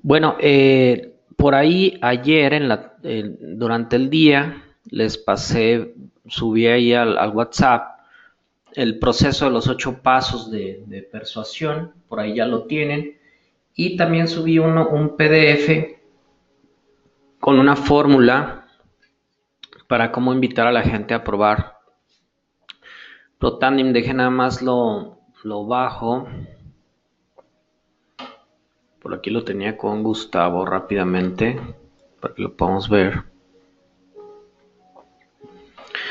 Bueno, por ahí ayer durante el día les pasé, subí ahí al WhatsApp el proceso de los 8 pasos de persuasión, por ahí ya lo tienen, y también subí un PDF con una fórmula para cómo invitar a la gente a probar Protandim. Deje nada más lo bajo, por aquí lo tenía con Gustavo rápidamente, para que lo podamos ver.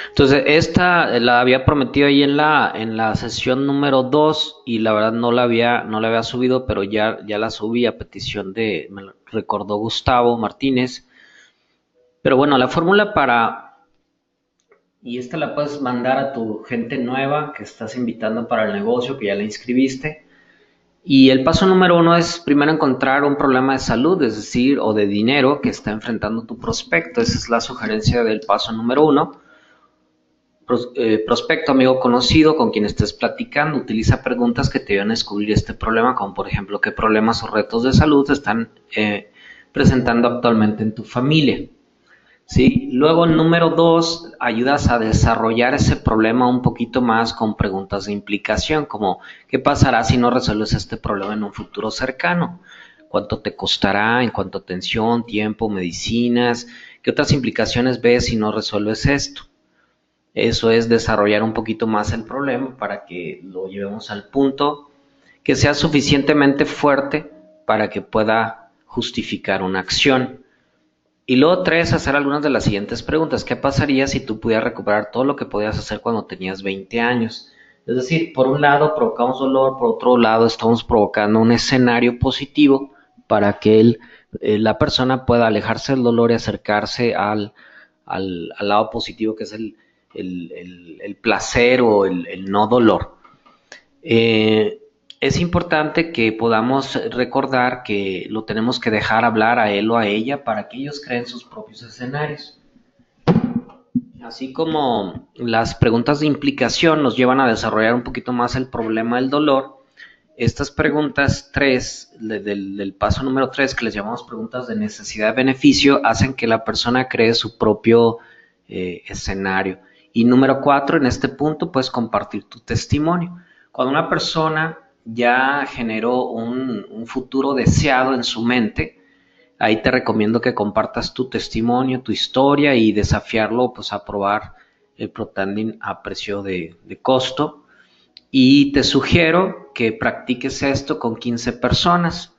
Entonces, esta la había prometido ahí en la sesión número 2 y la verdad no la había subido, pero ya la subí a petición me lo recordó Gustavo Martínez. Pero bueno, la fórmula y esta la puedes mandar a tu gente nueva que estás invitando para el negocio, que ya la inscribiste. Y el paso número 1 es primero encontrar un problema de salud, es decir, o de dinero que está enfrentando tu prospecto. Esa es la sugerencia del paso número 1. Prospecto, amigo conocido con quien estés platicando, utiliza preguntas que te ayuden a descubrir este problema, como por ejemplo, ¿qué problemas o retos de salud se están presentando actualmente en tu familia? ¿Sí? Luego, número 2, ayudas a desarrollar ese problema un poquito más con preguntas de implicación, como ¿qué pasará si no resuelves este problema en un futuro cercano? ¿Cuánto te costará en cuanto a atención, tiempo, medicinas? ¿Qué otras implicaciones ves si no resuelves esto? Eso es desarrollar un poquito más el problema para que lo llevemos al punto que sea suficientemente fuerte para que pueda justificar una acción. Y luego 3, hacer algunas de las siguientes preguntas. ¿Qué pasaría si tú pudieras recuperar todo lo que podías hacer cuando tenías 20 años? Es decir, por un lado provocamos dolor, por otro lado estamos provocando un escenario positivo para que la persona pueda alejarse del dolor y acercarse al lado positivo, que es el placer o el no dolor. Eh, es importante que podamos recordar que lo tenemos que dejar hablar a él o a ella para que ellos creen sus propios escenarios. Así como las preguntas de implicación nos llevan a desarrollar un poquito más el problema del dolor, estas preguntas 3, del paso número 3, que les llamamos preguntas de necesidad-beneficio, hacen que la persona cree su propio escenario. Y número 4, en este punto, puedes compartir tu testimonio. Cuando una persona ya generó un futuro deseado en su mente, ahí te recomiendo que compartas tu testimonio, tu historia y desafiarlo pues, a probar el Protandim a precio de costo. Y te sugiero que practiques esto con 15 personas.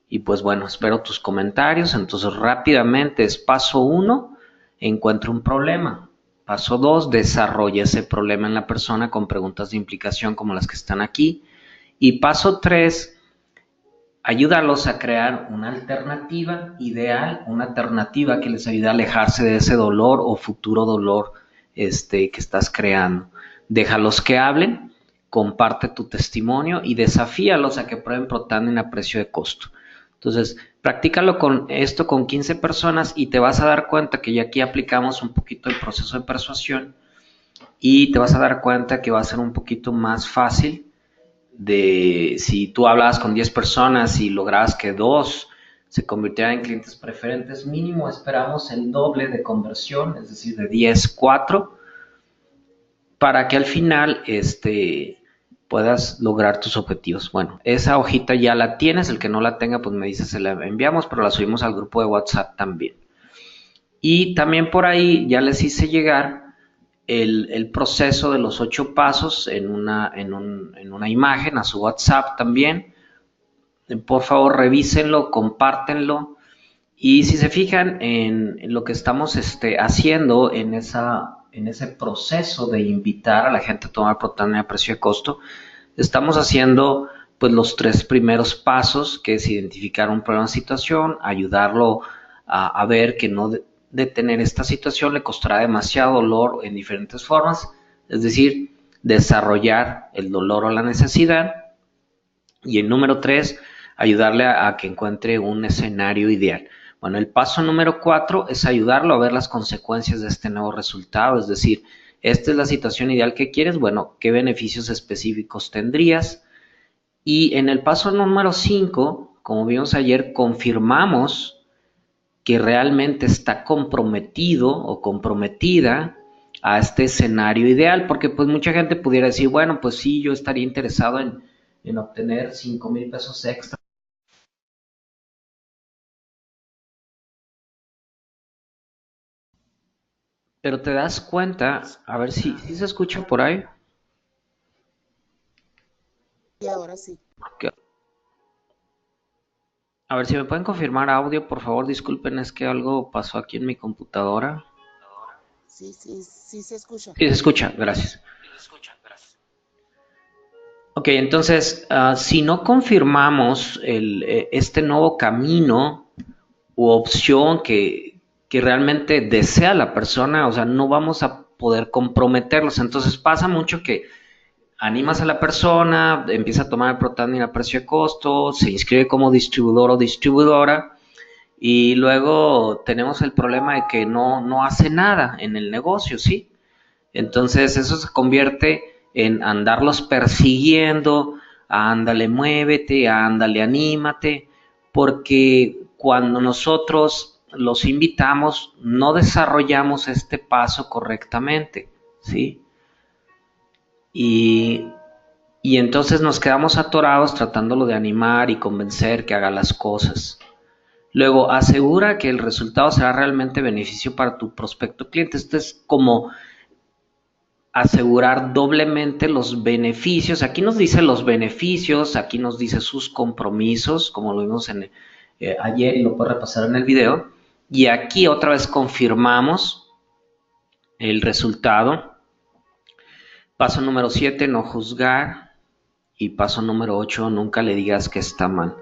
Y pues bueno, espero tus comentarios. Entonces rápidamente es paso 1, encuentra un problema. Paso 2, desarrolla ese problema en la persona con preguntas de implicación como las que están aquí. Y paso 3, ayúdalos a crear una alternativa ideal, una alternativa que les ayude a alejarse de ese dolor o futuro dolor que estás creando. Déjalos que hablen, comparte tu testimonio y desafíalos a que prueben Protandim a precio de costo. Entonces, practícalo con esto con 15 personas y te vas a dar cuenta que ya aquí aplicamos un poquito el proceso de persuasión y te vas a dar cuenta que va a ser un poquito más fácil de si tú hablabas con 10 personas y lograbas que 2 se convirtieran en clientes preferentes, mínimo esperamos el doble de conversión, es decir, de 10, 4, para que al final puedas lograr tus objetivos. Bueno, esa hojita ya la tienes, el que no la tenga, pues me dice, se la enviamos, pero la subimos al grupo de WhatsApp también. Y también por ahí ya les hice llegar el proceso de los 8 pasos en una imagen a su WhatsApp también. Por favor, revísenlo, compártenlo. Y si se fijan en lo que estamos haciendo en ese proceso de invitar a la gente a tomar Protandim a precio de costo, estamos haciendo pues los 3 primeros pasos, que es identificar un problema de situación, ayudarlo a ver que no de tener esta situación le costará demasiado dolor en diferentes formas, es decir, desarrollar el dolor o la necesidad. Y el número 3, ayudarle a que encuentre un escenario ideal. Bueno, el paso número 4 es ayudarlo a ver las consecuencias de este nuevo resultado, es decir, esta es la situación ideal que quieres, bueno, ¿qué beneficios específicos tendrías? Y en el paso número 5, como vimos ayer, confirmamos que realmente está comprometido o comprometida a este escenario ideal, porque pues mucha gente pudiera decir, bueno, pues sí, yo estaría interesado en obtener 5,000 pesos extra. Pero te das cuenta, a ver si se escucha por ahí. Y ahora sí. Que- A ver si me pueden confirmar audio, por favor, disculpen, es que algo pasó aquí en mi computadora. Sí, sí, sí se escucha. Sí, se escucha, gracias. Ok, entonces, si no confirmamos este nuevo camino u opción que realmente desea la persona, o sea, no vamos a poder comprometerlos. Entonces pasa mucho que animas a la persona, empieza a tomar el Protandim a precio de costo, se inscribe como distribuidor o distribuidora y luego tenemos el problema de que no hace nada en el negocio, ¿sí? Entonces eso se convierte en andarlos persiguiendo, ándale, muévete, ándale, anímate, porque cuando nosotros los invitamos no desarrollamos este paso correctamente, ¿sí? Y, y entonces nos quedamos atorados tratándolo de animar y convencer que haga las cosas. Luego, asegura que el resultado será realmente beneficio para tu prospecto cliente. Esto es como asegurar doblemente los beneficios. Aquí nos dice los beneficios, aquí nos dice sus compromisos, como lo vimos ayer y lo puedes repasar en el video. Y aquí otra vez confirmamos el resultado. Paso número 7, no juzgar. Y paso número 8, nunca le digas que está mal.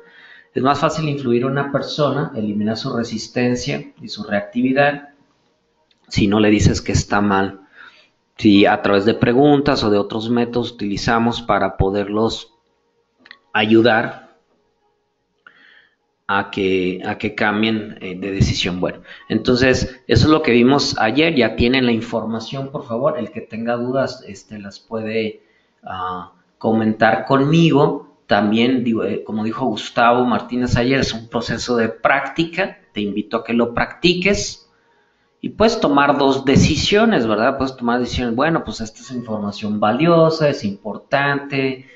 Es más fácil influir en una persona, eliminar su resistencia y su reactividad si no le dices que está mal. Si a través de preguntas o de otros métodos utilizamos para poderlos ayudar a que cambien de decisión. Bueno, entonces eso es lo que vimos ayer. Ya tienen la información, por favor. El que tenga dudas las puede comentar conmigo. También, como dijo Gustavo Martínez ayer, es un proceso de práctica. Te invito a que lo practiques. Y puedes tomar dos decisiones, ¿verdad? Puedes tomar decisiones, bueno, pues esta es información valiosa, es importante,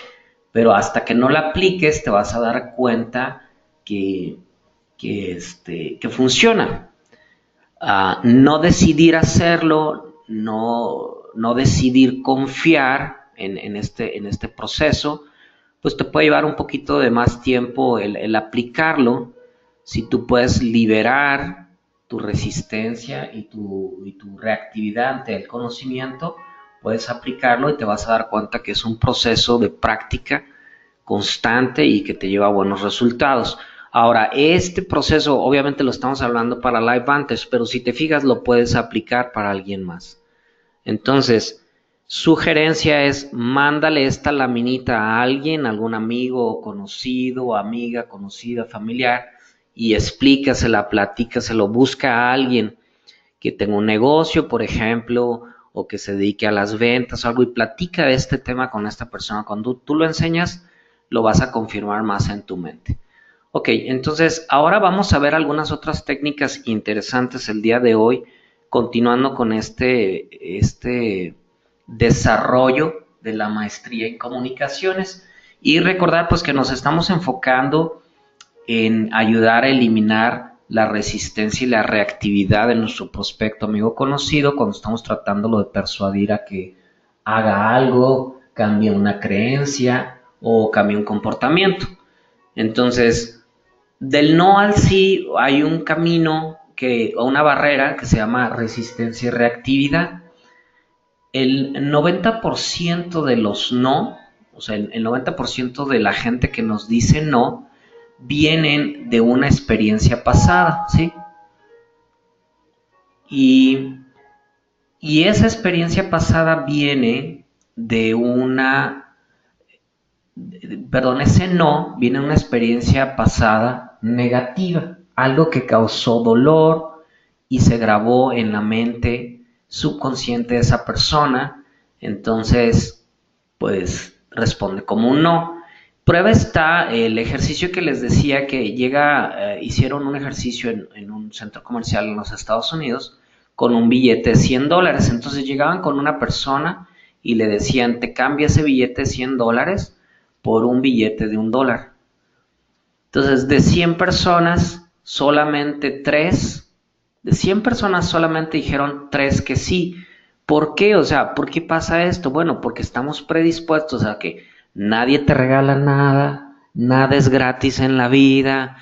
pero hasta que no la apliques te vas a dar cuenta que, que funciona. No decidir hacerlo, no decidir confiar en este proceso, pues te puede llevar un poquito de más tiempo el aplicarlo. Si tú puedes liberar tu resistencia y tu reactividad ante el conocimiento, puedes aplicarlo y te vas a dar cuenta que es un proceso de práctica constante y que te lleva a buenos resultados. Ahora, este proceso obviamente lo estamos hablando para LiveVantage, pero si te fijas lo puedes aplicar para alguien más. Entonces, sugerencia es mándale esta laminita a alguien, algún amigo conocido, amiga conocida, familiar, y explícasela, platícaselo, busca a alguien que tenga un negocio, por ejemplo, o que se dedique a las ventas o algo, y platica de este tema con esta persona. Cuando tú lo enseñas, lo vas a confirmar más en tu mente. Ok, entonces ahora vamos a ver algunas otras técnicas interesantes el día de hoy, continuando con este desarrollo de la maestría en comunicaciones. Y recordar pues que nos estamos enfocando en ayudar a eliminar la resistencia y la reactividad de nuestro prospecto amigo conocido cuando estamos tratándolo de persuadir a que haga algo, cambie una creencia o cambie un comportamiento. Entonces, del no al sí hay un camino o una barrera que se llama resistencia y reactividad. El 90% de los no, o sea, el 90% de la gente que nos dice no, vienen de una experiencia pasada, ¿sí? Y, y esa experiencia pasada viene de ese no viene de una experiencia pasada negativa, algo que causó dolor y se grabó en la mente subconsciente de esa persona, entonces, pues responde como un no. Prueba está el ejercicio que les decía que hicieron un ejercicio en un centro comercial en los Estados Unidos con un billete de $100. Entonces llegaban con una persona y le decían, te cambia ese billete de $100 por un billete de $1. Entonces de 100 personas, solamente 3, de 100 personas solamente dijeron 3 que sí. ¿Por qué? O sea, ¿por qué pasa esto? Bueno, porque estamos predispuestos a que nadie te regala nada, nada es gratis en la vida,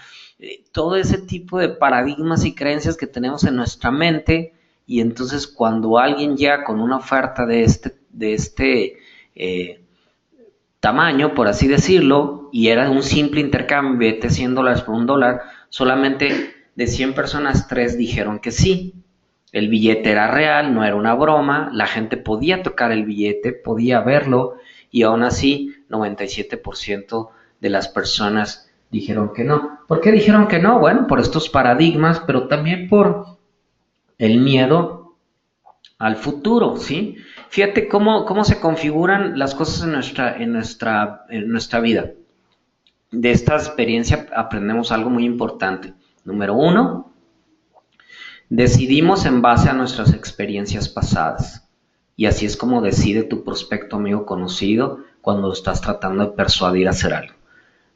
todo ese tipo de paradigmas y creencias que tenemos en nuestra mente, y entonces cuando alguien llega con una oferta de este tamaño, por así decirlo, y era un simple intercambio, vete $100 por $1, solamente de 100 personas 3 dijeron que sí. El billete era real, no era una broma, la gente podía tocar el billete, podía verlo, y aún así 97% de las personas dijeron que no. ¿Por qué dijeron que no? Bueno, por estos paradigmas, pero también por el miedo al futuro, ¿sí? Fíjate cómo se configuran las cosas en nuestra vida. De esta experiencia aprendemos algo muy importante. Número 1, decidimos en base a nuestras experiencias pasadas. Y así es como decide tu prospecto, amigo conocido, cuando estás tratando de persuadir a hacer algo.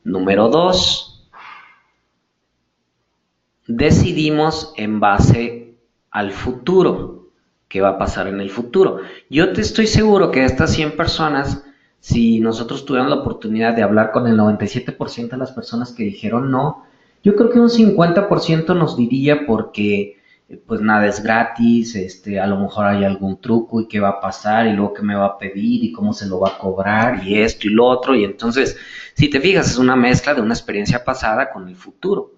Número 2, decidimos en base al futuro. ¿Qué va a pasar en el futuro? Yo te estoy seguro que de estas 100 personas, si nosotros tuviéramos la oportunidad de hablar con el 97% de las personas que dijeron no, yo creo que un 50% nos diría porque pues nada es gratis, a lo mejor hay algún truco y qué va a pasar y luego qué me va a pedir y cómo se lo va a cobrar y esto y lo otro. Y entonces, si te fijas, es una mezcla de una experiencia pasada con el futuro.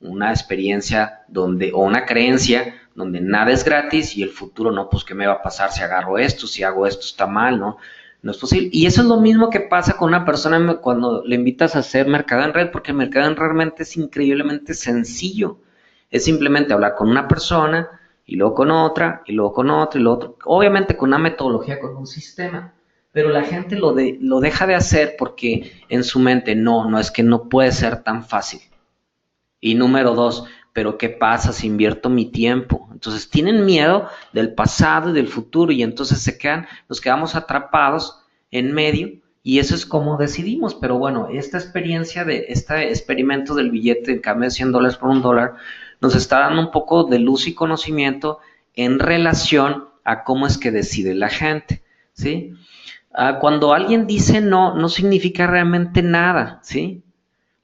Una experiencia o una creencia donde nada es gratis y el futuro no, pues qué me va a pasar si agarro esto, si hago esto está mal, ¿no? No es posible. Y eso es lo mismo que pasa con una persona cuando le invitas a hacer mercado en red, porque el mercado en red realmente es increíblemente sencillo. Es simplemente hablar con una persona y luego con otra y luego con otra y luego otro. Obviamente con una metodología, con un sistema. Pero la gente lo deja de hacer porque en su mente no es que no puede ser tan fácil. Y número 2, pero ¿qué pasa si invierto mi tiempo? Entonces tienen miedo del pasado y del futuro y entonces nos quedamos atrapados en medio y eso es como decidimos. Pero bueno, esta experiencia este experimento del billete en cambio de $100 por $1 nos está dando un poco de luz y conocimiento en relación a cómo es que decide la gente, ¿sí? Cuando alguien dice no significa realmente nada, ¿sí?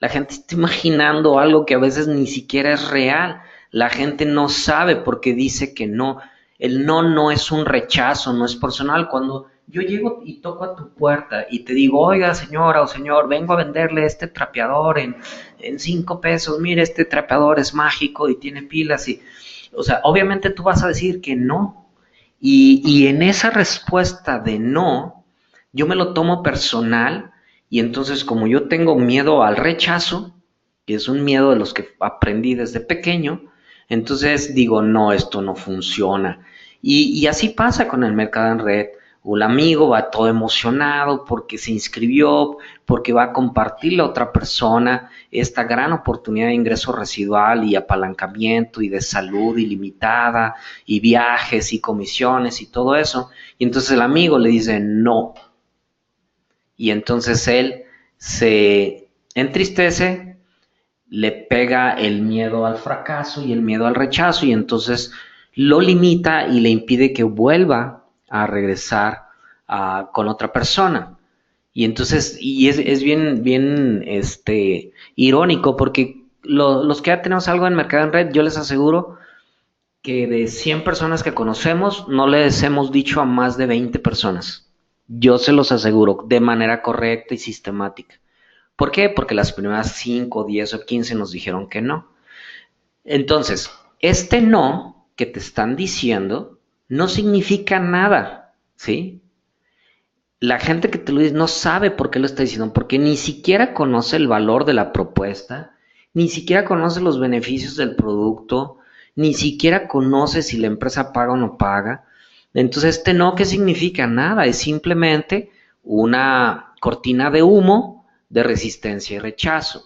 La gente está imaginando algo que a veces ni siquiera es real. La gente no sabe por qué dice que no. El no es un rechazo, no es personal. Cuando yo llego y toco a tu puerta y te digo, oiga señora o señor, vengo a venderle este trapeador en $5, mire, este trapeador es mágico y tiene pilas. O sea, obviamente tú vas a decir que no. Y en esa respuesta de no, yo me lo tomo personal. Y entonces como yo tengo miedo al rechazo, que es un miedo de los que aprendí desde pequeño, entonces digo, no, esto no funciona. Y así pasa con el mercado en red. O el amigo va todo emocionado porque se inscribió, porque va a compartirle a otra persona esta gran oportunidad de ingreso residual y apalancamiento y de salud ilimitada y viajes y comisiones y todo eso. Y entonces el amigo le dice no. Y entonces él se entristece, le pega el miedo al fracaso y el miedo al rechazo y entonces lo limita y le impide que vuelva a regresar con otra persona. Y entonces, es bien irónico porque los que ya tenemos algo en Mercado en Red, yo les aseguro que de 100 personas que conocemos, no les hemos dicho a más de 20 personas. Yo se los aseguro, de manera correcta y sistemática. ¿Por qué? Porque las primeras 5, 10 o 15 nos dijeron que no. Entonces, este no que te están diciendo no significa nada, ¿sí? La gente que te lo dice no sabe por qué lo está diciendo, porque ni siquiera conoce el valor de la propuesta, ni siquiera conoce los beneficios del producto, ni siquiera conoce si la empresa paga o no paga. Entonces, ¿qué significa? Nada, es simplemente una cortina de humo de resistencia y rechazo.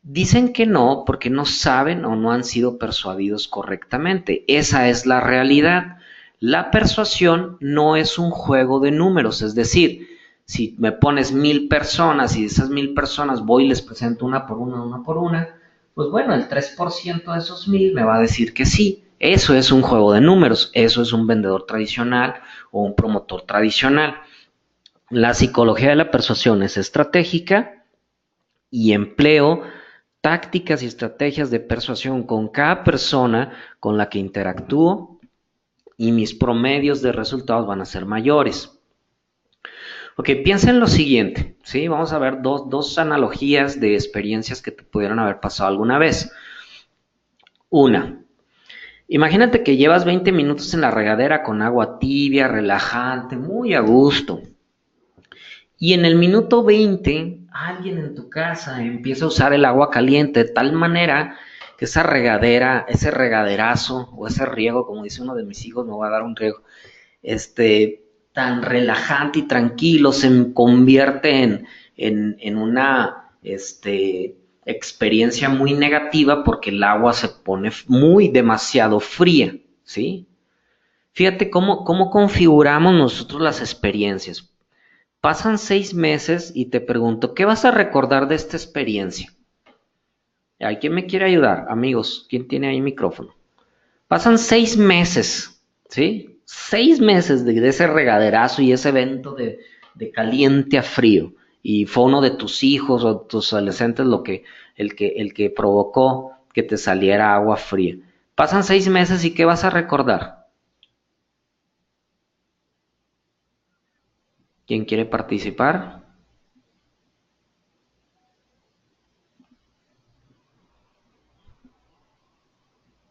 Dicen que no porque no saben o no han sido persuadidos correctamente. Esa es la realidad. La persuasión no es un juego de números, es decir, si me pones 1000 personas y de esas 1000 personas voy y les presento una por una, pues bueno, el 3% de esos 1000 me va a decir que sí. Eso es un juego de números, eso es un vendedor tradicional o un promotor tradicional. La psicología de la persuasión es estratégica y empleo tácticas y estrategias de persuasión con cada persona con la que interactúo y mis promedios de resultados van a ser mayores. Ok, piensa en lo siguiente, ¿sí? Vamos a ver dos analogías de experiencias que te pudieron haber pasado alguna vez. Una, imagínate que llevas 20 minutos en la regadera con agua tibia, relajante, muy a gusto. Y en el minuto 20, alguien en tu casa empieza a usar el agua caliente de tal manera que esa regadera, ese regaderazo o ese riego, como dice uno de mis hijos, me va a dar un riego, tan relajante y tranquilo, se convierte en una experiencia muy negativa porque el agua se pone muy demasiado fría, ¿sí? Fíjate cómo configuramos nosotros las experiencias. Pasan 6 meses y te pregunto, ¿qué vas a recordar de esta experiencia? ¿Hay quien me quiere ayudar? Amigos, ¿quién tiene ahí micrófono? Pasan 6 meses, ¿sí? 6 meses de ese regaderazo y ese evento de caliente a frío. Y fue uno de tus hijos o tus adolescentes el que provocó que te saliera agua fría. Pasan 6 meses y ¿qué vas a recordar? ¿Quién quiere participar?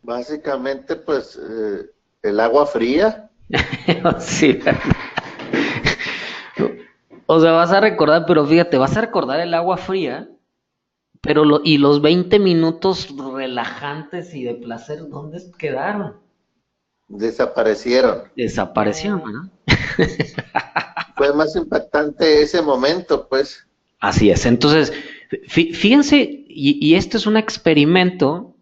Básicamente, pues, el agua fría. Sí. O sea, vas a recordar, pero fíjate, vas a recordar el agua fría, pero y los 20 minutos relajantes y de placer, ¿dónde quedaron? Desaparecieron. Desaparecieron, ¿verdad? Fue más impactante ese momento, pues. Así es. Entonces, fíjense, y esto es un experimento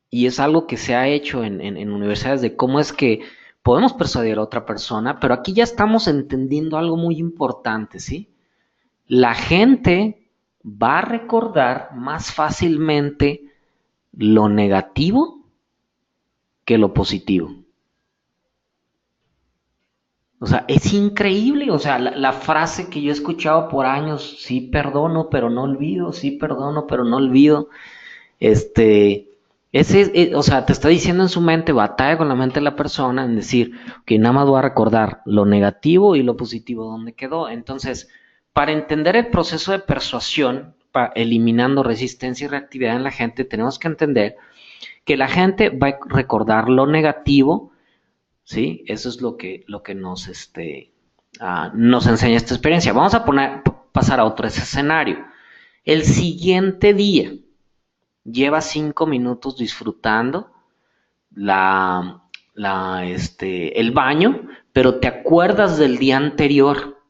y es algo que se ha hecho en universidades de cómo es que podemos persuadir a otra persona, pero aquí ya estamos entendiendo algo muy importante, ¿sí? La gente va a recordar más fácilmente lo negativo que lo positivo. O sea, es increíble, o sea, la frase que yo he escuchado por años, sí perdono, pero no olvido, sí perdono, pero no olvido, o sea, te está diciendo en su mente, batalla con la mente de la persona en decir, que nada más voy a recordar lo negativo y lo positivo, ¿dónde quedó? Entonces, para entender el proceso de persuasión, eliminando resistencia y reactividad en la gente, tenemos que entender que la gente va a recordar lo negativo, ¿sí? Eso es lo que nos enseña esta experiencia. Vamos a pasar a otro escenario. El siguiente día, llevas 5 minutos disfrutando el baño, pero te acuerdas del día anterior,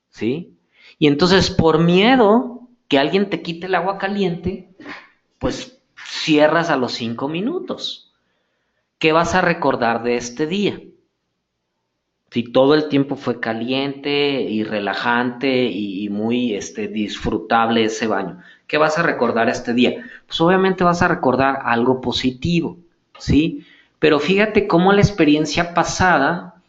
¿sí? Y entonces por miedo que alguien te quite el agua caliente, pues cierras a los 5 minutos. ¿Qué vas a recordar de este día? Si todo el tiempo fue caliente y relajante y muy disfrutable ese baño, ¿qué vas a recordar este día? Pues obviamente vas a recordar algo positivo, ¿sí? Pero fíjate cómo la experiencia pasada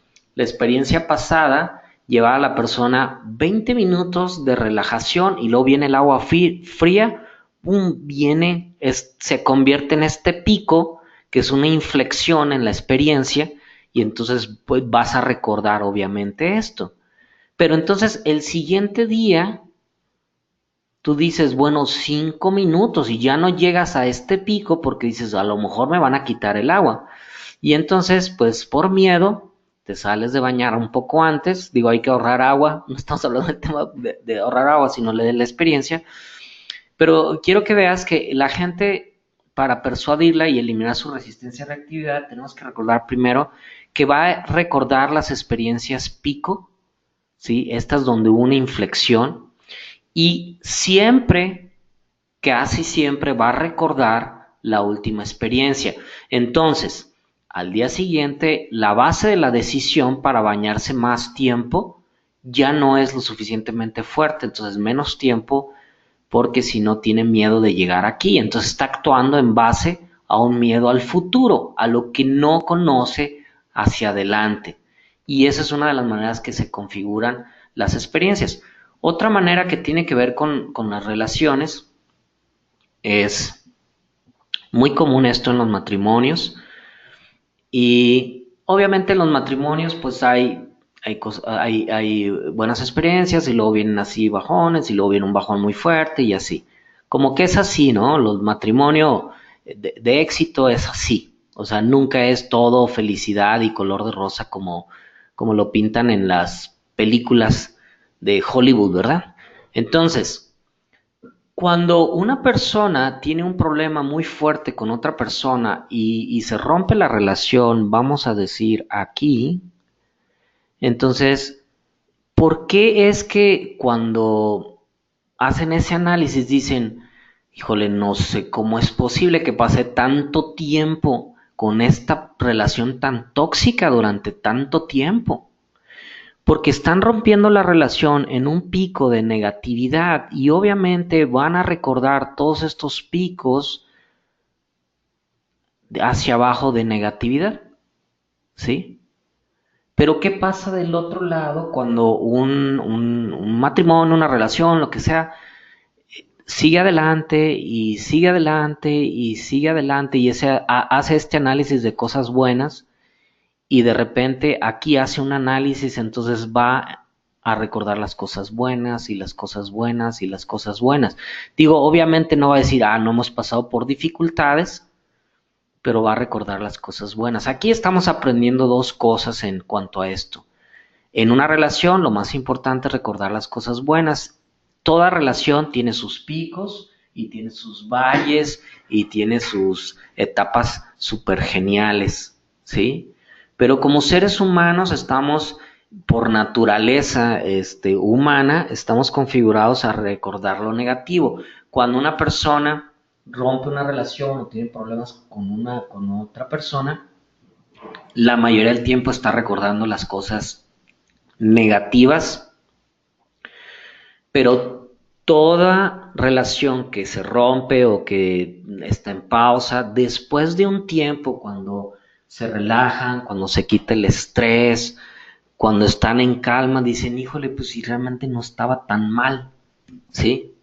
llevaba a la persona 20 minutos de relajación y luego viene el agua fría, se convierte en este pico que es una inflexión en la experiencia y entonces pues, vas a recordar obviamente esto. Pero entonces el siguiente día tú dices, bueno, 5 minutos y ya no llegas a este pico porque dices, a lo mejor me van a quitar el agua. Y entonces, pues por miedo, te sales de bañar un poco antes. Digo, hay que ahorrar agua. No estamos hablando del tema de ahorrar agua, sino de la experiencia. Pero quiero que veas que la gente, para persuadirla y eliminar su resistencia a la reactividad, tenemos que recordar primero que va a recordar las experiencias pico, ¿sí? Estas donde hubo una inflexión. y siempre, casi siempre va a recordar la última experiencia. Entonces, al día siguiente, la base de la decisión para bañarse más tiempo ya no es lo suficientemente fuerte, entonces menos tiempo, porque si no tiene miedo de llegar aquí, entonces está actuando en base a un miedo al futuro, a lo que no conoce hacia adelante. Y esa es una de las maneras que se configuran las experiencias. Otra manera que tiene que ver con las relaciones es muy común esto en los matrimonios, y obviamente en los matrimonios pues hay buenas experiencias y luego vienen así bajones y luego viene un bajón muy fuerte y así. Como que es así, ¿no? Los matrimonios de éxito es así. O sea, nunca es todo felicidad y color de rosa como lo pintan en las películas de Hollywood, ¿verdad? Entonces, cuando una persona tiene un problema muy fuerte con otra persona y se rompe la relación, vamos a decir aquí, entonces, ¿por qué es que cuando hacen ese análisis dicen, híjole, no sé cómo es posible que pase tanto tiempo con esta relación tan tóxica durante tanto tiempo? Porque están rompiendo la relación en un pico de negatividad y obviamente van a recordar todos estos picos hacia abajo de negatividad, ¿sí? Pero ¿qué pasa del otro lado cuando un matrimonio, una relación, lo que sea, sigue adelante y sigue adelante y sigue adelante y hace este análisis de cosas buenas y de repente aquí hace un análisis, entonces va a recordar las cosas buenas y las cosas buenas y las cosas buenas? Digo, obviamente no va a decir, no hemos pasado por dificultades, pero va a recordar las cosas buenas. Aquí estamos aprendiendo dos cosas en cuanto a esto. En una relación, lo más importante es recordar las cosas buenas. Toda relación tiene sus picos y tiene sus valles y tiene sus etapas súper geniales, ¿sí? Pero como seres humanos estamos, por naturaleza humana, estamos configurados a recordar lo negativo. Cuando una persona rompe una relación o tiene problemas con otra persona, la mayoría del tiempo está recordando las cosas negativas, pero toda relación que se rompe o que está en pausa, después de un tiempo, cuando se relajan, cuando se quita el estrés, cuando están en calma, dicen, híjole, pues si realmente no estaba tan mal, ¿sí?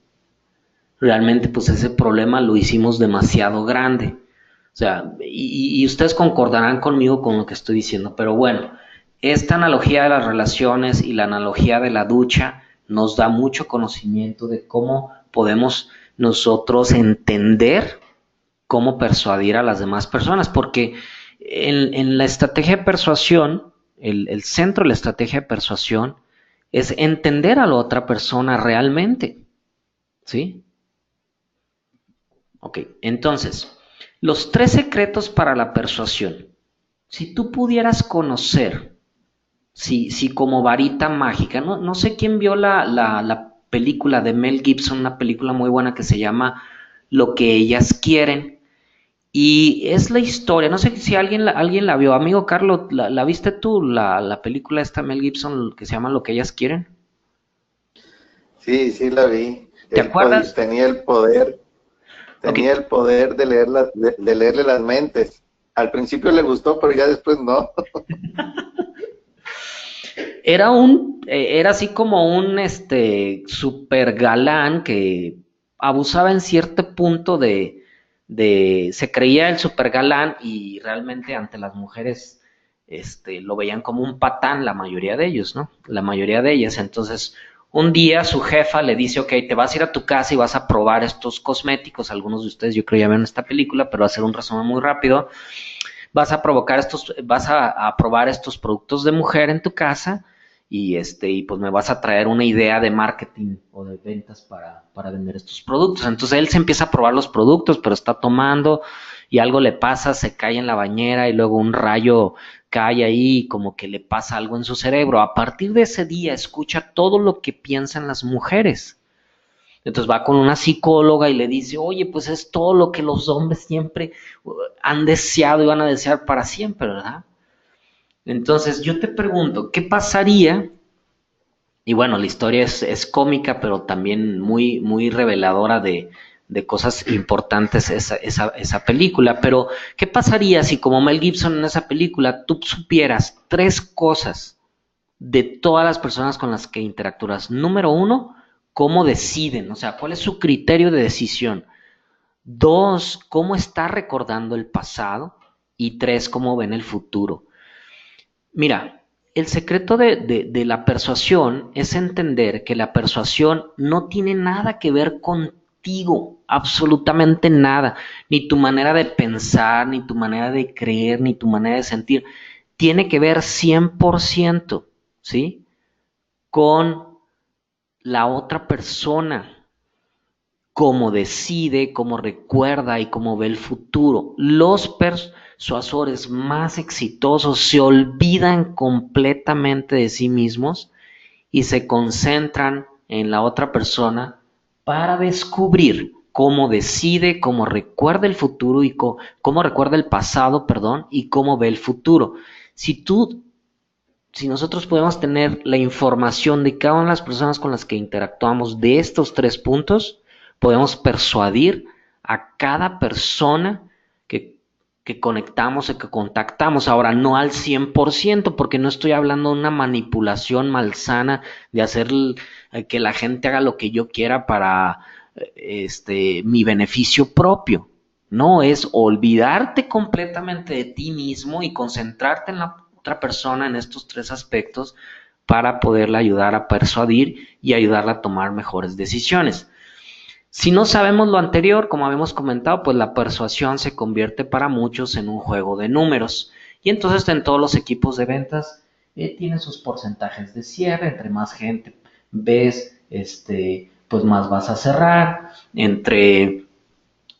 Realmente pues ese problema lo hicimos demasiado grande. O sea, y ustedes concordarán conmigo con lo que estoy diciendo, pero bueno, esta analogía de las relaciones y la analogía de la ducha nos da mucho conocimiento de cómo podemos nosotros entender cómo persuadir a las demás personas, porque en la estrategia de persuasión, el centro de la estrategia de persuasión es entender a la otra persona realmente, ¿sí? Ok, entonces, los 3 secretos para la persuasión. Si tú pudieras conocer, si como varita mágica, no sé quién vio la película de Mel Gibson, una película muy buena que se llama Lo que ellas quieren. Y es la historia, no sé si alguien la vio. Amigo Carlos, ¿la viste tú, la película esta Mel Gibson que se llama Lo que ellas quieren? Sí, sí la vi. ¿Te acuerdas? Tenía el poder. Tenía Ok. el poder de de leerle las mentes. Al principio le gustó, pero ya después no. Era así como un super galán que abusaba en cierto punto se creía el super galán y realmente ante las mujeres lo veían como un patán, la mayoría de ellos, ¿no? La mayoría de ellas. Entonces, un día su jefa le dice, ok, te vas a ir a tu casa y vas a probar estos cosméticos. Algunos de ustedes yo creo ya ven esta película, pero va a hacer un resumen muy rápido. Vas a probar estos productos de mujer en tu casa y pues me vas a traer una idea de marketing o de ventas para vender estos productos. Entonces él se empieza a probar los productos, pero está tomando y algo le pasa, se cae en la bañera y luego un rayo cae ahí y como que le pasa algo en su cerebro. A partir de ese día escucha todo lo que piensan las mujeres. Entonces va con una psicóloga y le dice, oye, pues es todo lo que los hombres siempre han deseado y van a desear para siempre, ¿verdad? Entonces yo te pregunto, ¿qué pasaría? Y bueno, la historia es cómica, pero también muy, muy reveladora de cosas importantes esa película. Pero, ¿qué pasaría si como Mel Gibson en esa película tú supieras 3 cosas de todas las personas con las que interactúas? Número 1, cómo deciden, o sea, cuál es su criterio de decisión. 2, cómo está recordando el pasado. Y 3, cómo ven el futuro. Mira, el secreto de la persuasión es entender que la persuasión no tiene nada que ver contigo, absolutamente nada, ni tu manera de pensar, ni tu manera de creer, ni tu manera de sentir. Tiene que ver 100%, ¿sí? Con la otra persona, cómo decide, cómo recuerda y cómo ve el futuro. Los persuasores más exitosos se olvidan completamente de sí mismos y se concentran en la otra persona para descubrir cómo decide, cómo recuerda el futuro y cómo recuerda el pasado, perdón, y cómo ve el futuro. Si nosotros podemos tener la información de cada una de las personas con las que interactuamos de estos 3 puntos, podemos persuadir a cada persona que conectamos o que contactamos. Ahora, no al 100%, porque no estoy hablando de una manipulación malsana de hacer que la gente haga lo que yo quiera para mi beneficio propio. No, es olvidarte completamente de ti mismo y concentrarte en la otra persona en estos 3 aspectos para poderla ayudar a persuadir y ayudarla a tomar mejores decisiones. Si no sabemos lo anterior, como habíamos comentado, pues la persuasión se convierte para muchos en un juego de números. Y entonces en todos los equipos de ventas tienen sus porcentajes de cierre. Entre más gente ves, pues más vas a cerrar. Entre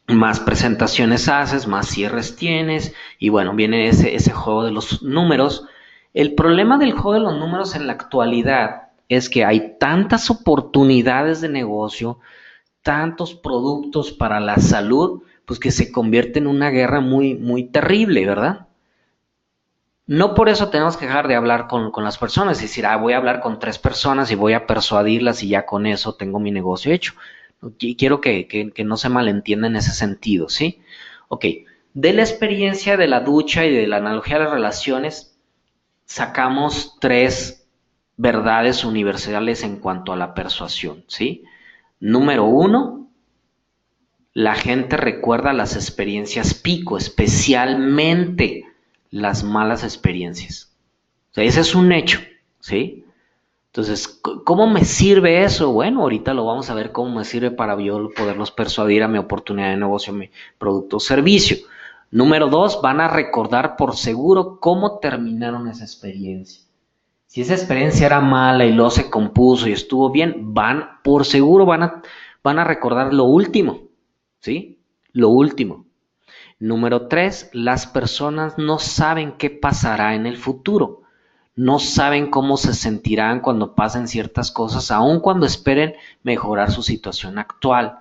más presentaciones haces, más cierres tienes. Y bueno, viene ese juego de los números. El problema del juego de los números en la actualidad es que hay tantas oportunidades de negocio, tantos productos para la salud, pues que se convierte en una guerra muy, muy terrible, ¿verdad? No por eso tenemos que dejar de hablar con las personas y decir, voy a hablar con 3 personas y voy a persuadirlas y ya con eso tengo mi negocio hecho. Y quiero que no se malentienda en ese sentido, ¿sí? Ok, de la experiencia de la ducha y de la analogía de las relaciones, sacamos 3 verdades universales en cuanto a la persuasión, ¿sí? Número 1, la gente recuerda las experiencias pico, especialmente las malas experiencias. O sea, ese es un hecho, ¿sí? Entonces, ¿cómo me sirve eso? Bueno, ahorita lo vamos a ver cómo me sirve para yo poderlos persuadir a mi oportunidad de negocio, a mi producto o servicio. Número 2, van a recordar por seguro cómo terminaron esa experiencia. Si esa experiencia era mala y luego se compuso y estuvo bien, por seguro van a recordar lo último, ¿sí? Lo último. Número 3, las personas no saben qué pasará en el futuro. No saben cómo se sentirán cuando pasen ciertas cosas, aun cuando esperen mejorar su situación actual.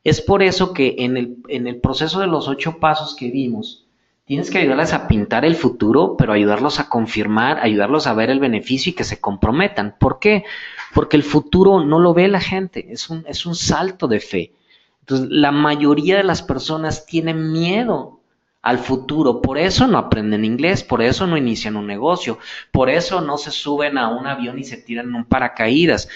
Es por eso que en el proceso de los 8 pasos que vimos, tienes que ayudarles a pintar el futuro, pero ayudarlos a confirmar, ayudarlos a ver el beneficio y que se comprometan. ¿Por qué? Porque el futuro no lo ve la gente, es un salto de fe. Entonces, la mayoría de las personas tienen miedo al futuro, por eso no aprenden inglés, por eso no inician un negocio, por eso no se suben a un avión y se tiran en un paracaídas,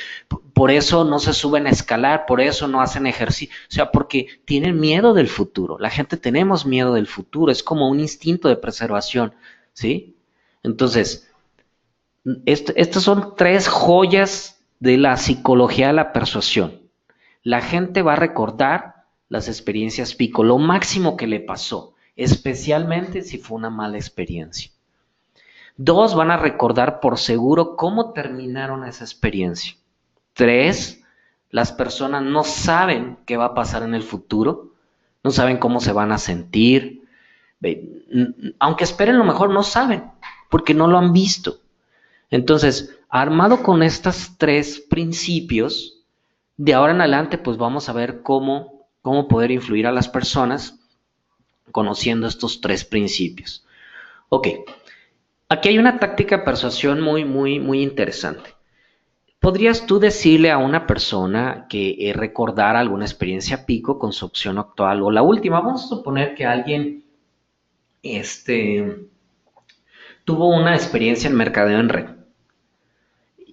por eso no se suben a escalar, por eso no hacen ejercicio, o sea, porque tienen miedo del futuro. La gente tenemos miedo del futuro, es como un instinto de preservación, ¿sí? Entonces, estas son 3 joyas de la psicología de la persuasión. La gente va a recordar las experiencias pico, lo máximo que le pasó, especialmente si fue una mala experiencia. 2, van a recordar por seguro cómo terminaron esa experiencia. 3, las personas no saben qué va a pasar en el futuro, no saben cómo se van a sentir, aunque esperen lo mejor, no saben, porque no lo han visto. Entonces, armado con estos 3 principios, De ahora en adelante, pues vamos a ver cómo poder influir a las personas conociendo estos 3 principios. Ok, aquí hay una táctica de persuasión muy interesante. ¿Podrías tú decirle a una persona que recordara alguna experiencia pico con su opción actual o la última? Vamos a suponer que alguien tuvo una experiencia en mercadeo en red.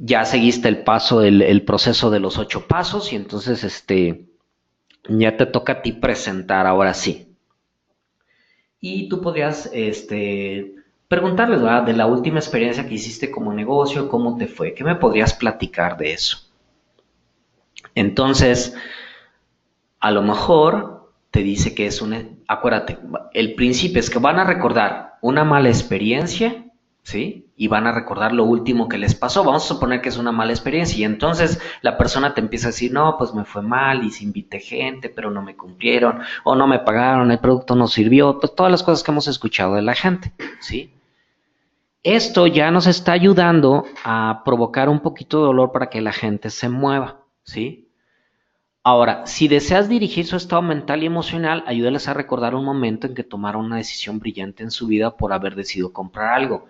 Ya seguiste el proceso de los 8 pasos y entonces ya te toca a ti presentar ahora sí. Y tú podrías preguntarles, ¿verdad? De la última experiencia que hiciste como negocio, ¿cómo te fue? ¿Qué me podrías platicar de eso? Entonces, a lo mejor te dice que es acuérdate, el principio es que van a recordar una mala experiencia, ¿sí? Y van a recordar lo último que les pasó. Vamos a suponer que es una mala experiencia y entonces la persona te empieza a decir, no, pues me fue mal y invité gente, pero no me cumplieron o no me pagaron, el producto no sirvió, pues todas las cosas que hemos escuchado de la gente, ¿sí? Esto ya nos está ayudando a provocar un poquito de dolor para que la gente se mueva, ¿sí? Ahora, si deseas dirigir su estado mental y emocional, ayúdales a recordar un momento en que tomaron una decisión brillante en su vida por haber decidido comprar algo.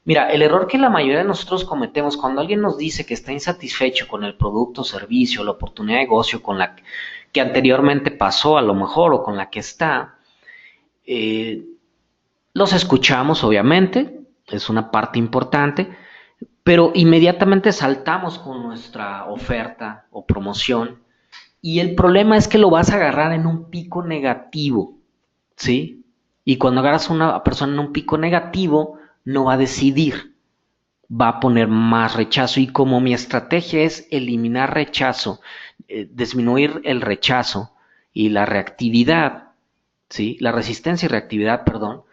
Mira, el error que la mayoría de nosotros cometemos cuando alguien nos dice que está insatisfecho con el producto, servicio, la oportunidad de negocio con la que anteriormente pasó a lo mejor o con la que está, eh, los escuchamos obviamente, es una parte importante, pero inmediatamente saltamos con nuestra oferta o promoción. Y el problema es que lo vas a agarrar en un pico negativo, ¿sí? Y cuando agarras a una persona en un pico negativo, no va a decidir, va a poner más rechazo. Y como mi estrategia es eliminar rechazo, disminuir el rechazo y la reactividad, ¿sí? La resistencia y reactividad, perdón.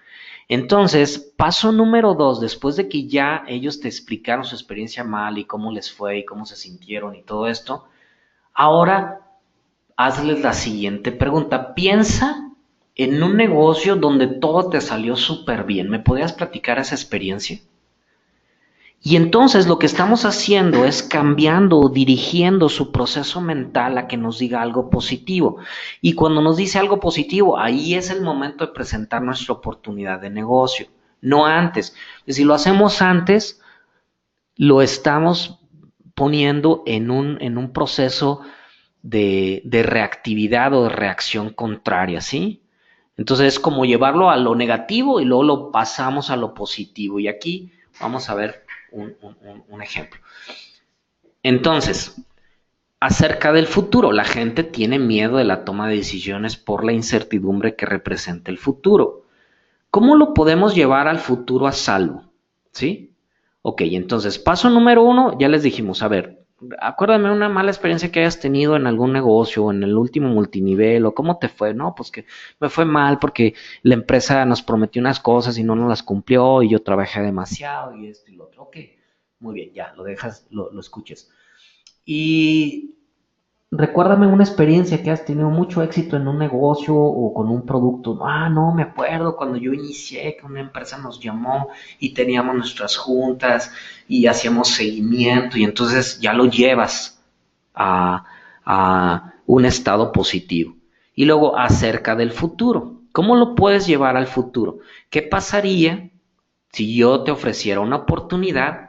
Entonces, paso número 2, después de que ya ellos te explicaron su experiencia mal y cómo les fue y cómo se sintieron y todo esto, ahora hazles la siguiente pregunta. Piensa en un negocio donde todo te salió súper bien. ¿Me podrías platicar esa experiencia? Y entonces lo que estamos haciendo es cambiando o dirigiendo su proceso mental a que nos diga algo positivo. Y cuando nos dice algo positivo, ahí es el momento de presentar nuestra oportunidad de negocio, no antes. Si lo hacemos antes, lo estamos poniendo en un proceso de reactividad o de reacción contraria, ¿sí? Entonces es como llevarlo a lo negativo y luego lo pasamos a lo positivo. Y aquí vamos a ver un ejemplo. Entonces, acerca del futuro, la gente tiene miedo de la toma de decisiones por la incertidumbre que representa el futuro. ¿Cómo lo podemos llevar al futuro a salvo? ¿Sí? Ok, entonces, paso número 1, ya les dijimos, a ver, acuérdame una mala experiencia que hayas tenido en algún negocio o en el último multinivel o cómo te fue, no, pues que me fue mal porque la empresa nos prometió unas cosas y no nos las cumplió y yo trabajé demasiado y esto y lo otro. Ok, muy bien, ya, lo dejas, lo escuches. Y recuérdame una experiencia que has tenido mucho éxito en un negocio o con un producto. Ah, no, me acuerdo cuando yo inicié que una empresa nos llamó y teníamos nuestras juntas y hacíamos seguimiento y entonces ya lo llevas a, a un estado positivo. Y luego acerca del futuro. ¿Cómo lo puedes llevar al futuro? ¿Qué pasaría si yo te ofreciera una oportunidad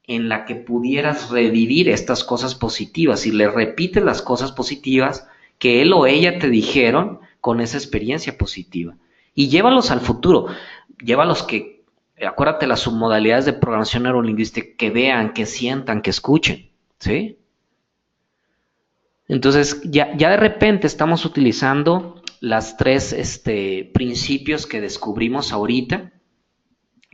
en la que pudieras revivir estas cosas positivas y le repites las cosas positivas que él o ella te dijeron con esa experiencia positiva? Y llévalos al futuro, llévalos que, acuérdate las submodalidades de programación neurolingüística, que vean, que sientan, que escuchen, ¿sí? Entonces ya de repente estamos utilizando las 3 principios que descubrimos ahorita,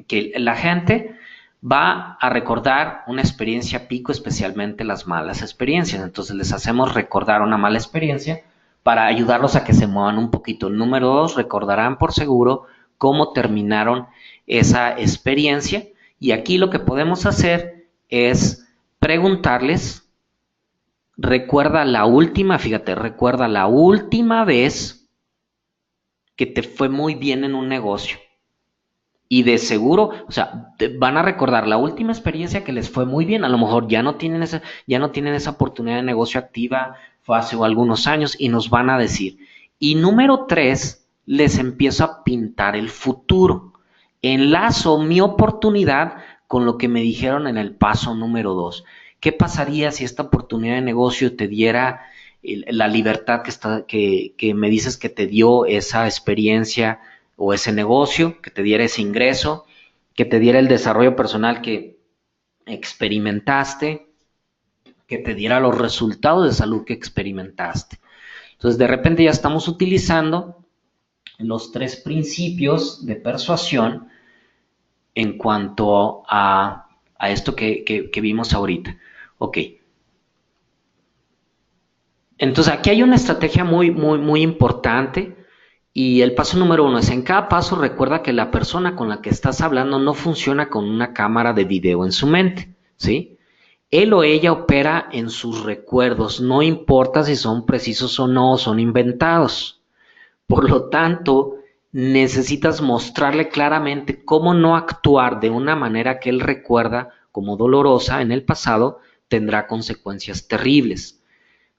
que la gente va a recordar una experiencia pico, especialmente las malas experiencias. Entonces les hacemos recordar una mala experiencia para ayudarlos a que se muevan un poquito. Número 2, recordarán por seguro cómo terminaron esa experiencia. Y aquí lo que podemos hacer es preguntarles, recuerda la última, fíjate, recuerda la última vez que te fue muy bien en un negocio. Y de seguro, o sea, van a recordar la última experiencia que les fue muy bien. A lo mejor ya no tienen esa oportunidad de negocio activa, fue hace algunos años, y nos van a decir. Y número 3, les empiezo a pintar el futuro. Enlazo mi oportunidad con lo que me dijeron en el paso número 2. ¿Qué pasaría si esta oportunidad de negocio te diera la libertad que me dices que te dio esa experiencia o ese negocio, que te diera ese ingreso, que te diera el desarrollo personal que experimentaste, que te diera los resultados de salud que experimentaste? Entonces, de repente ya estamos utilizando los 3 principios de persuasión en cuanto a esto que vimos ahorita. Ok. Entonces, aquí hay una estrategia muy importante. Y el paso número 1 es: en cada paso recuerda que la persona con la que estás hablando no funciona con una cámara de video en su mente, ¿sí? Él o ella opera en sus recuerdos, no importa si son precisos o no, son inventados. Por lo tanto, necesitas mostrarle claramente cómo no actuar de una manera que él recuerda como dolorosa en el pasado tendrá consecuencias terribles.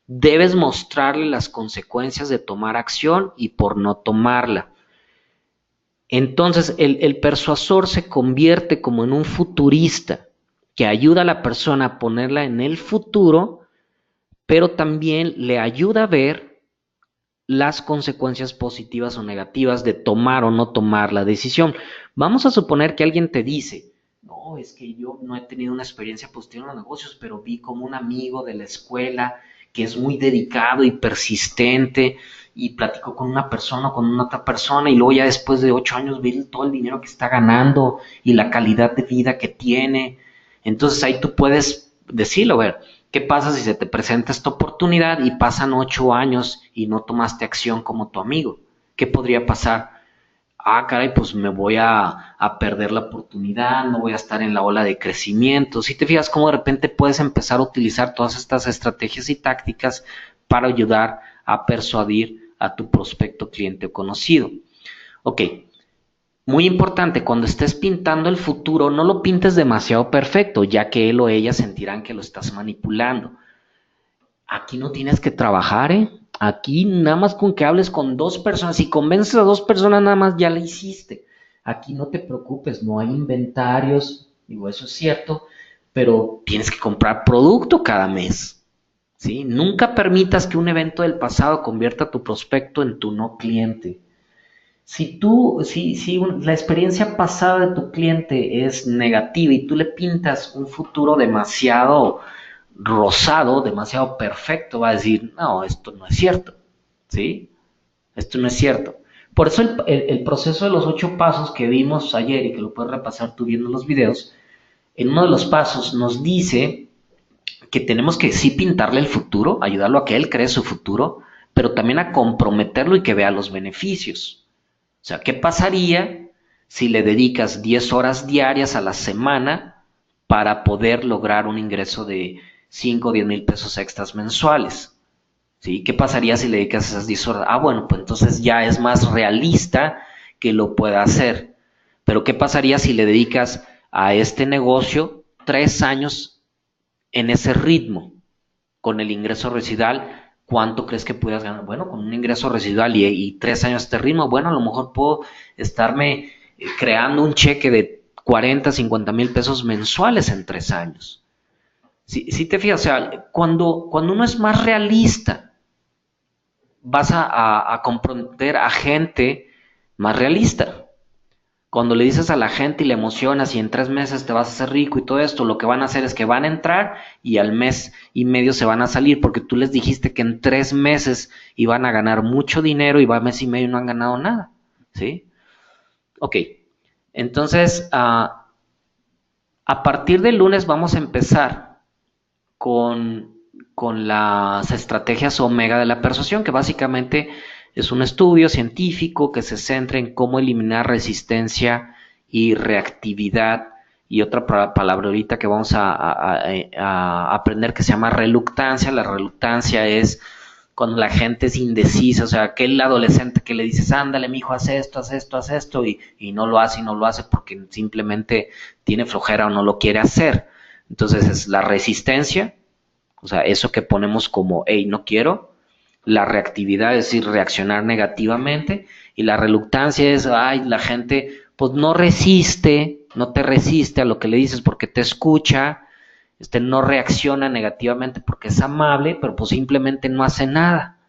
Debes mostrarle las consecuencias de tomar acción y por no tomarla. Entonces el persuasor se convierte como en un futurista que ayuda a la persona a ponerla en el futuro, pero también le ayuda a ver las consecuencias positivas o negativas de tomar o no tomar la decisión. Vamos a suponer que alguien te dice: no, es que yo no he tenido una experiencia positiva en los negocios, pero vi como un amigo de la escuela que es muy dedicado y persistente, y platicó con una persona, con una otra persona, y luego ya después de 8 años vi todo el dinero que está ganando y la calidad de vida que tiene. Entonces ahí tú puedes decirlo: a ver, ¿qué pasa si se te presenta esta oportunidad y pasan 8 años y no tomaste acción como tu amigo? ¿Qué podría pasar? Ah, caray, pues me voy a perder la oportunidad, no voy a estar en la ola de crecimiento. Si te fijas cómo de repente puedes empezar a utilizar todas estas estrategias y tácticas para ayudar a persuadir a tu prospecto, cliente o conocido. Ok, muy importante: cuando estés pintando el futuro, no lo pintes demasiado perfecto, ya que él o ella sentirán que lo estás manipulando. Aquí no tienes que trabajar, ¿eh? Aquí nada más con que hables con 2 personas, si convences a 2 personas nada más ya la hiciste. Aquí no te preocupes, no hay inventarios, digo, eso es cierto, pero tienes que comprar producto cada mes, ¿sí? Nunca permitas que un evento del pasado convierta a tu prospecto en tu no cliente. Si la experiencia pasada de tu cliente es negativa y tú le pintas un futuro demasiado rosado, demasiado perfecto, va a decir: no, esto no es cierto, ¿sí? Esto no es cierto. Por eso el proceso de los 8 pasos que vimos ayer, y que lo puedes repasar tú viendo los videos, en uno de los pasos nos dice que tenemos que sí pintarle el futuro, ayudarlo a que él cree su futuro, pero también a comprometerlo y que vea los beneficios. O sea, ¿qué pasaría si le dedicas 10 horas diarias a la semana para poder lograr un ingreso de 5 o 10 mil pesos extras mensuales? ¿Sí? ¿Qué pasaría si le dedicas esas 10 horas? Ah, bueno, pues entonces ya es más realista que lo pueda hacer. Pero ¿qué pasaría si le dedicas a este negocio 3 años en ese ritmo, con el ingreso residual? ¿Cuánto crees que pudieras ganar? Bueno, con un ingreso residual y 3 años a este ritmo, bueno, a lo mejor puedo estarme creando un cheque de 40, 50 mil pesos mensuales en 3 años. Si te fijas, o sea, cuando uno es más realista, vas a comprometer a gente más realista. Cuando le dices a la gente y le emocionas y en 3 meses te vas a hacer rico y todo esto, lo que van a hacer es que van a entrar y al mes y medio se van a salir, porque tú les dijiste que en 3 meses iban a ganar mucho dinero y va mes y medio y no han ganado nada, ¿sí? Ok, entonces a partir del lunes vamos a empezar con, con las estrategias omega de la persuasión, que básicamente es un estudio científico que se centra en cómo eliminar resistencia y reactividad, y otra palabra ahorita que vamos a aprender que se llama reluctancia. La reluctancia es cuando la gente es indecisa, o sea, aquel adolescente que le dices, ándale, mijo, haz esto, y no lo hace porque simplemente tiene flojera o no lo quiere hacer. Entonces es la resistencia, o sea, eso que ponemos como, hey, no quiero. La reactividad, es decir, reaccionar negativamente. Y la reluctancia es, ay, la gente pues no te resiste a lo que le dices porque te escucha, no reacciona negativamente porque es amable, pero pues simplemente no hace nada,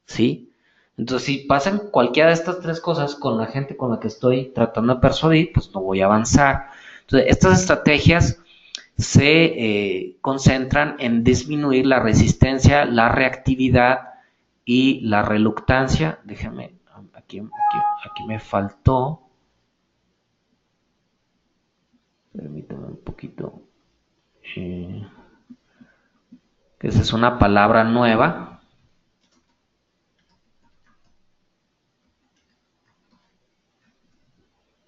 ¿sí? Entonces, si pasan cualquiera de estas tres cosas con la gente con la que estoy tratando de persuadir, pues no voy a avanzar. Entonces, estas estrategias se concentran en disminuir la resistencia, la reactividad y la reluctancia. Déjame, aquí me faltó. Permítame un poquito. Que esa es una palabra nueva.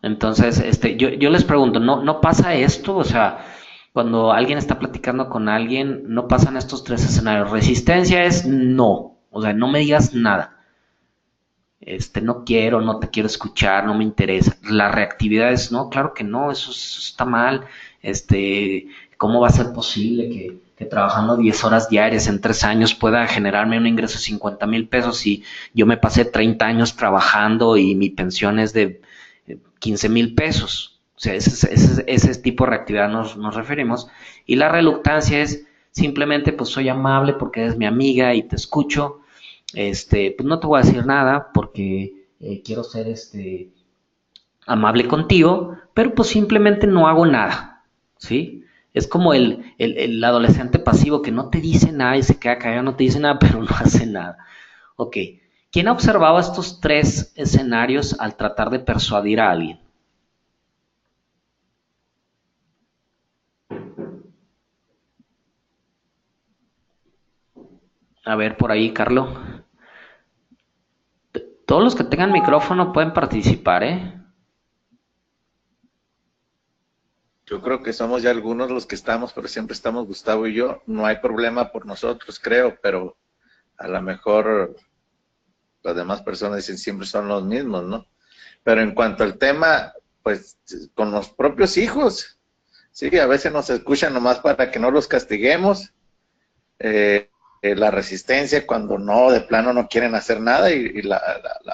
Entonces, yo les pregunto, ¿no pasa esto? O sea, cuando alguien está platicando con alguien, ¿no pasan estos tres escenarios? Resistencia es no, o sea, no me digas nada. No quiero, no te quiero escuchar, no me interesa. La reactividad es, no, claro que no, eso está mal. ¿Cómo va a ser posible que trabajando 10 horas diarias en 3 años pueda generarme un ingreso de 50,000 pesos si yo me pasé 30 años trabajando y mi pensión es de 15,000 pesos? O sea, ese tipo de reactividad nos referimos. Y la reluctancia es simplemente, pues soy amable porque eres mi amiga y te escucho. Pues no te voy a decir nada porque quiero ser amable contigo, pero pues simplemente no hago nada, ¿sí? Es como el adolescente pasivo que no te dice nada y se queda callado, no te dice nada, pero no hace nada. Ok, ¿quién ha observado estos tres escenarios al tratar de persuadir a alguien? A ver, por ahí, Carlos. Todos los que tengan micrófono pueden participar, ¿eh? Yo creo que somos ya algunos los que estamos, pero siempre estamos Gustavo y yo. No hay problema por nosotros, creo, pero a lo mejor las demás personas dicen siempre son los mismos, ¿no? Pero en cuanto al tema, pues con los propios hijos, sí, a veces nos escuchan nomás para que no los castiguemos. La resistencia cuando no, de plano no quieren hacer nada y la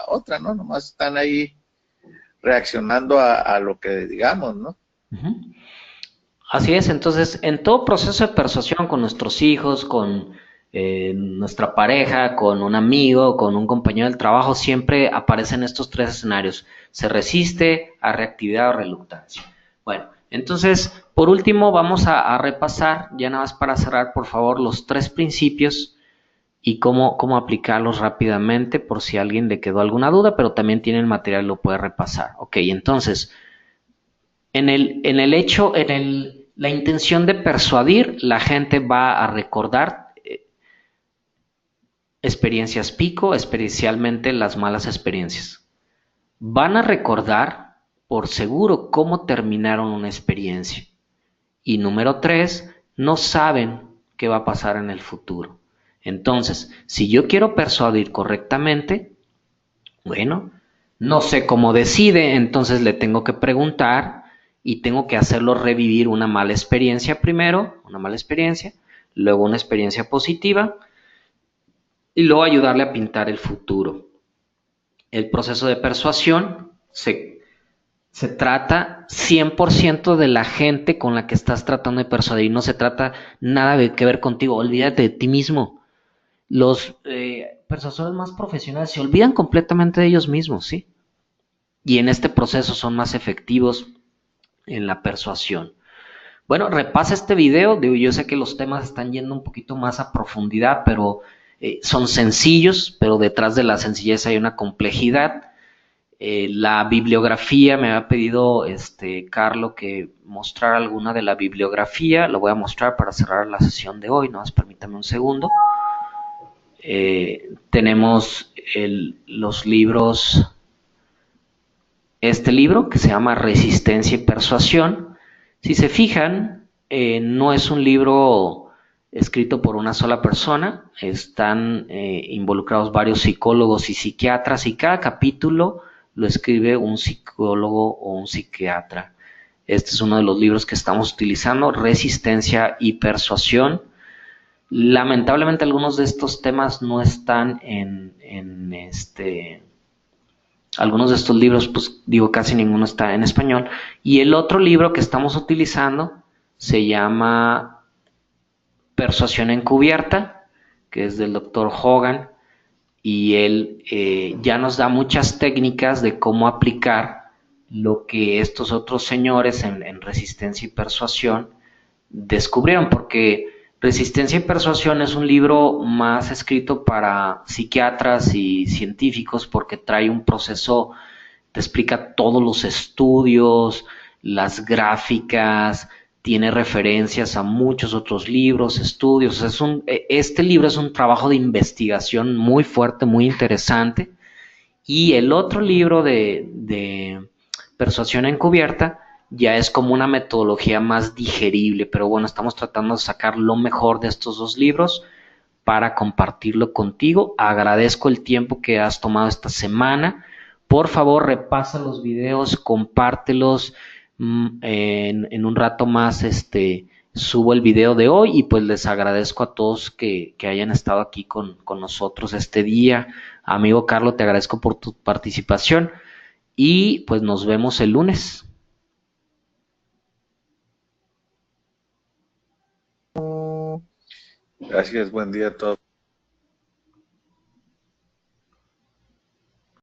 otra, ¿no? Nomás están ahí reaccionando a lo que digamos, ¿no? Uh-huh. Así es, entonces en todo proceso de persuasión con nuestros hijos, con nuestra pareja, con un amigo, con un compañero del trabajo, siempre aparecen estos tres escenarios: se resiste, a reactividad o reluctancia. Bueno, entonces por último vamos a repasar, ya nada más para cerrar, por favor, los tres principios y cómo aplicarlos rápidamente por si a alguien le quedó alguna duda, pero también tiene el material, lo puede repasar. Ok, entonces la intención de persuadir, la gente va a recordar experiencias pico, especialmente las malas experiencias. Van a recordar, por seguro, cómo terminaron una experiencia. Y número 3, no saben qué va a pasar en el futuro. Entonces, si yo quiero persuadir correctamente, bueno, no sé cómo decide, entonces le tengo que preguntar y tengo que hacerlo revivir una mala experiencia primero, luego una experiencia positiva y luego ayudarle a pintar el futuro. El proceso de persuasión se trata 100% de la gente con la que estás tratando de persuadir, no se trata nada de que ver contigo, olvídate de ti mismo. Los persuasores más profesionales se olvidan completamente de ellos mismos, ¿sí? Y en este proceso son más efectivos en la persuasión. Bueno, repasa este video. Yo sé que los temas están yendo un poquito más a profundidad, pero son sencillos, pero detrás de la sencillez hay una complejidad. La bibliografía, me había pedido Carlos que mostrara alguna de la bibliografía. Lo voy a mostrar para cerrar la sesión de hoy, nomás permítame un segundo. Tenemos los libros, este libro que se llama Resistencia y Persuasión. Si se fijan, no es un libro escrito por una sola persona. Están involucrados varios psicólogos y psiquiatras y cada capítulo lo escribe un psicólogo o un psiquiatra. Este es uno de los libros que estamos utilizando, Resistencia y Persuasión. Lamentablemente algunos de estos temas no están algunos de estos libros, pues digo, casi ninguno está en español. Y el otro libro que estamos utilizando se llama Persuasión Encubierta, que es del doctor Hogan, y él ya nos da muchas técnicas de cómo aplicar lo que estos otros señores en Resistencia y Persuasión descubrieron, porque Resistencia y Persuasión es un libro más escrito para psiquiatras y científicos porque trae un proceso, te explica todos los estudios, las gráficas, tiene referencias a muchos otros libros, estudios. Este libro es un trabajo de investigación muy fuerte, muy interesante. Y el otro libro de Persuasión Encubierta ya es como una metodología más digerible, pero bueno, estamos tratando de sacar lo mejor de estos dos libros para compartirlo contigo. Agradezco el tiempo que has tomado esta semana. Por favor, repasa los videos, compártelos. En un rato más subo el video de hoy y pues les agradezco a todos que hayan estado aquí con nosotros este día. Amigo Carlos, te agradezco por tu participación y pues nos vemos el lunes. Gracias, buen día a todos.